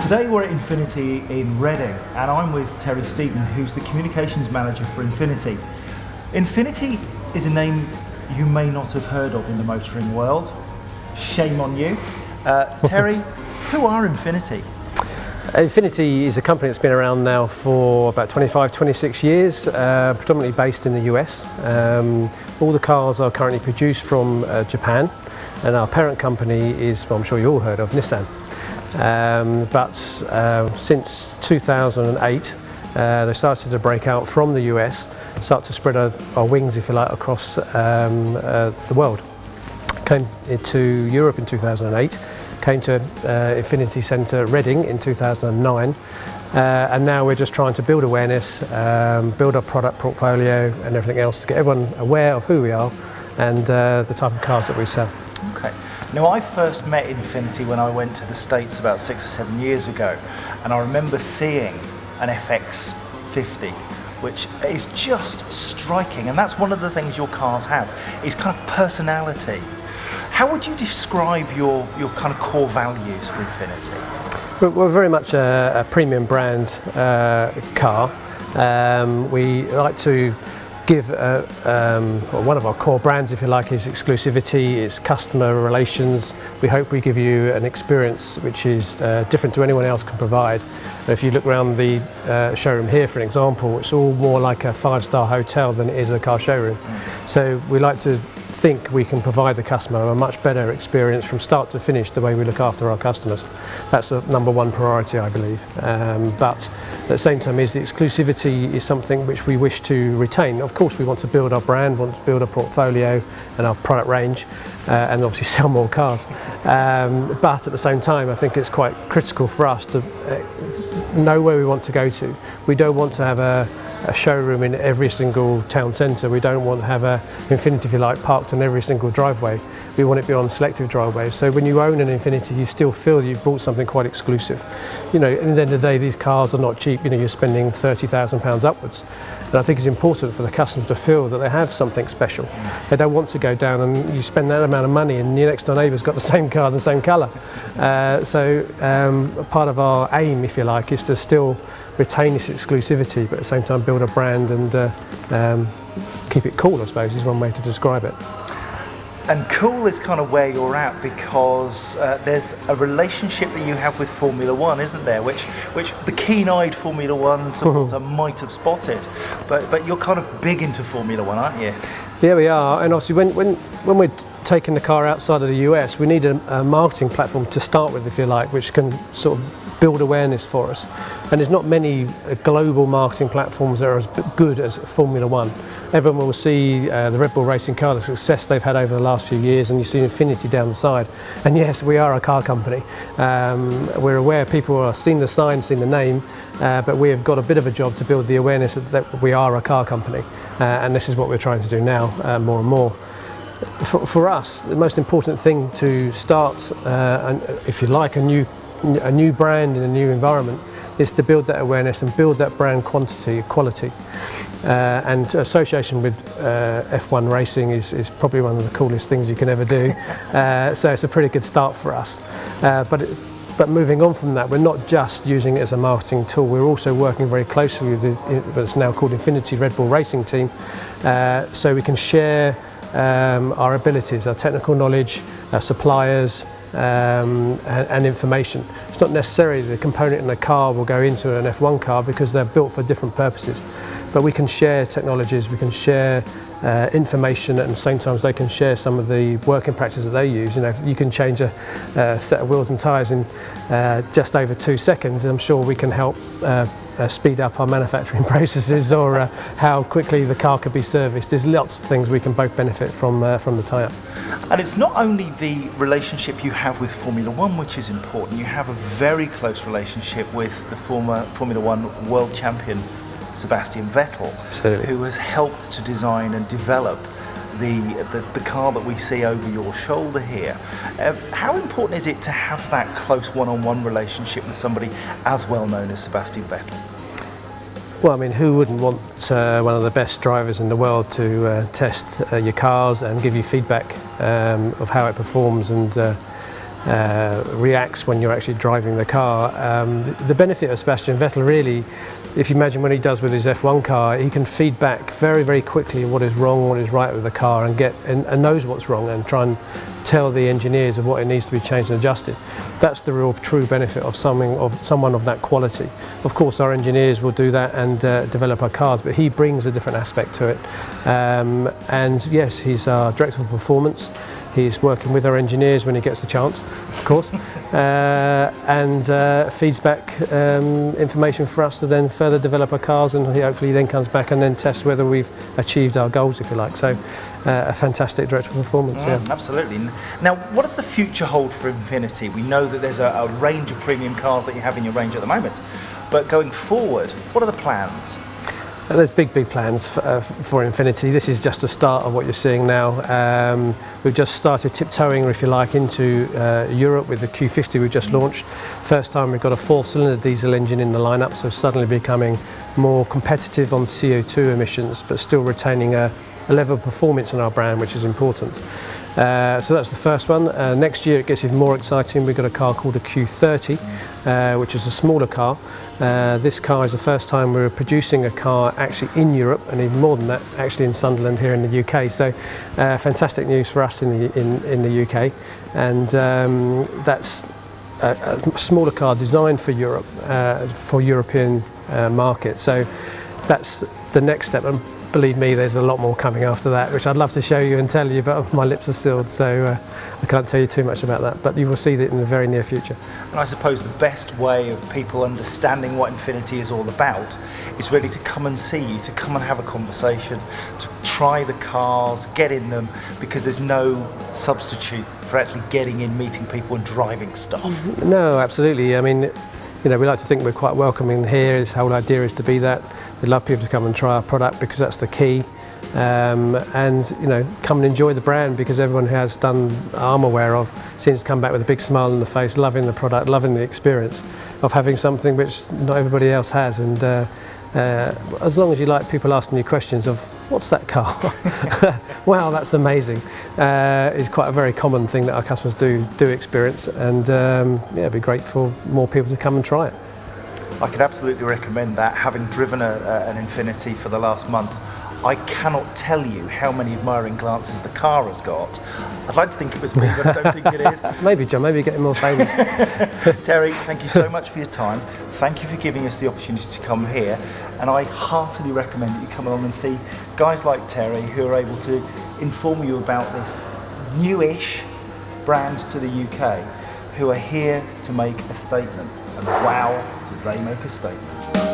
Today we're at Infiniti in Reading, and I'm with Terry Stephen, who's the Communications Manager for Infiniti. Infiniti is a name you may not have heard of in the motoring world. Shame on you. Terry, who are Infiniti? Infiniti is a company that's been around now for about 25, 26 years, predominantly based in the US. All the cars are currently produced from Japan, and our parent company is, well, I'm sure you all heard of, Nissan. But since 2008, they started to break out from the US, start to spread our wings, if you like, across the world. Came to Europe in 2008. Came to Infiniti Centre Reading in 2009, and now we're just trying to build awareness, build our product portfolio and everything else to get everyone aware of who we are and the type of cars that we sell. Okay. Now, I first met Infiniti when I went to the States about 6 or 7 years ago, and I remember seeing an FX50, which is just striking, and that's one of the things your cars have, is kind of personality. How would you describe your kind of core values for Infiniti? We're very much a premium brand car. We like to give, one of our core brands, if you like, is exclusivity, is customer relations. We hope we give you an experience which is different to anyone else can provide. If you look around the showroom here, for example, it's all more like a 5-star hotel than it is a car showroom. So we like to think we can provide the customer a much better experience from start to finish the way we look after our customers. That's the number one priority, I believe. But at the same time, the exclusivity is something which we wish to retain. Of course, we want to build our brand, want to build our portfolio and our product range, and obviously sell more cars. But at the same time, I think it's quite critical for us to know where we want to go to. We don't want to have a showroom in every single town centre. We don't want to have an Infiniti, if you like, parked on every single driveway. We want it to be on selective driveways. So when you own an Infiniti, you still feel you've bought something quite exclusive. You know, at the end of the day, these cars are not cheap. You know, you're spending £30,000 upwards. And I think it's important for the customer to feel that they have something special. They don't want to go down and you spend that amount of money and your next door neighbour's got the same car, the same colour. Part of our aim, if you like, is to still retain this exclusivity, but at the same time build a brand and keep it cool, I suppose, is one way to describe it. And cool is kind of where you're at, because there's a relationship that you have with Formula One, isn't there? Which the keen-eyed Formula One supporter might have spotted, but you're kind of big into Formula One, aren't you? Yeah, we are. And obviously, when we're taking the car outside of the US, we need a marketing platform to start with, if you like, which can sort of build awareness for us. And there's not many global marketing platforms that are as good as Formula One. Everyone will see the Red Bull racing car, the success they've had over the last few years, and you see Infiniti down the side. And yes, we are a car company. We're aware people have seen the sign, seen the name, but we have got a bit of a job to build the awareness that we are a car company. And this is what we're trying to do now, more and more. For us, the most important thing to start, if you like, a new brand in a new environment, is to build that awareness and build that brand quality. And association with F1 racing is probably one of the coolest things you can ever do. So it's a pretty good start for us. But moving on from that, we're not just using it as a marketing tool, we're also working very closely with what's now called Infiniti Red Bull Racing Team, so we can share our abilities, our technical knowledge, our suppliers, and information. It's not necessarily the component in the car will go into an F1 car because they're built for different purposes. But we can share technologies, we can share information, and sometimes they can share some of the working practices that they use. You know, if you can change a set of wheels and tyres in just over 2 seconds, I'm sure we can help speed up our manufacturing processes, or how quickly the car could be serviced. There's lots of things we can both benefit from the tie-up. And it's not only the relationship you have with Formula One which is important, you have a very close relationship with the former Formula One world champion Sebastian Vettel. Absolutely. Who has helped to design and develop the car that we see over your shoulder here. How important is it to have that close one-on-one relationship with somebody as well known as Sebastian Vettel? Well, I mean, who wouldn't want one of the best drivers in the world to test your cars and give you feedback of how it performs, and reacts when you're actually driving the car. The benefit of Sebastian Vettel really, if you imagine what he does with his F1 car, he can feed back very, very quickly what is wrong, what is right with the car, and knows what's wrong, and try and tell the engineers of what it needs to be changed and adjusted. That's the real true benefit of someone of that quality. Of course, our engineers will do that and develop our cars, but he brings a different aspect to it. And yes, he's our director of performance. He's working with our engineers when he gets the chance, of course, and feeds back information for us to then further develop our cars, and he hopefully then comes back and then tests whether we've achieved our goals, if you like. So a fantastic director of performance. Yeah. Absolutely. Now, what does the future hold for Infiniti? We know that there's a range of premium cars that you have in your range at the moment, but going forward, what are the plans? There's big plans for Infiniti. This is just the start of what you're seeing now. We've just started tiptoeing, if you like, into Europe with the Q50 we've just launched. First time we've got a 4-cylinder diesel engine in the lineup, so suddenly becoming more competitive on CO2 emissions, but still retaining a level of performance in our brand, which is important. So that's the first one. Next year it gets even more exciting. We've got a car called a Q30, which is a smaller car. This car is the first time we're producing a car actually in Europe, and even more than that, actually in Sunderland here in the UK. So fantastic news for us in the UK, and that's a smaller car designed for Europe, for European market. So that's the next step. And believe me, there's a lot more coming after that, which I'd love to show you and tell you, but my lips are sealed, so I can't tell you too much about that, but you will see that in the very near future. And I suppose the best way of people understanding what Infiniti is all about is really to come and see you, to come and have a conversation, to try the cars, get in them, because there's no substitute for actually getting in, meeting people and driving stuff. No, absolutely. I mean, you know, we like to think we're quite welcoming here. This whole idea is to be that. We'd love people to come and try our product because that's the key. And you know, come and enjoy the brand, because everyone who has done I'm aware of seems to come back with a big smile on the face, loving the product, loving the experience of having something which not everybody else has. And as long as you like people asking you questions of what's that car? Wow, that's amazing, is quite a very common thing that our customers do experience, and yeah, it'd be great for more people to come and try it. I could absolutely recommend that. Having driven an Infiniti for the last month, I cannot tell you how many admiring glances the car has got. I'd like to think it was me, but I don't think it is. Maybe, John, maybe getting more famous. Terry, thank you so much for your time. Thank you for giving us the opportunity to come here, and I heartily recommend that you come along and see guys like Terry who are able to inform you about this newish brand to the UK, who are here to make a statement. And wow, did they make a statement.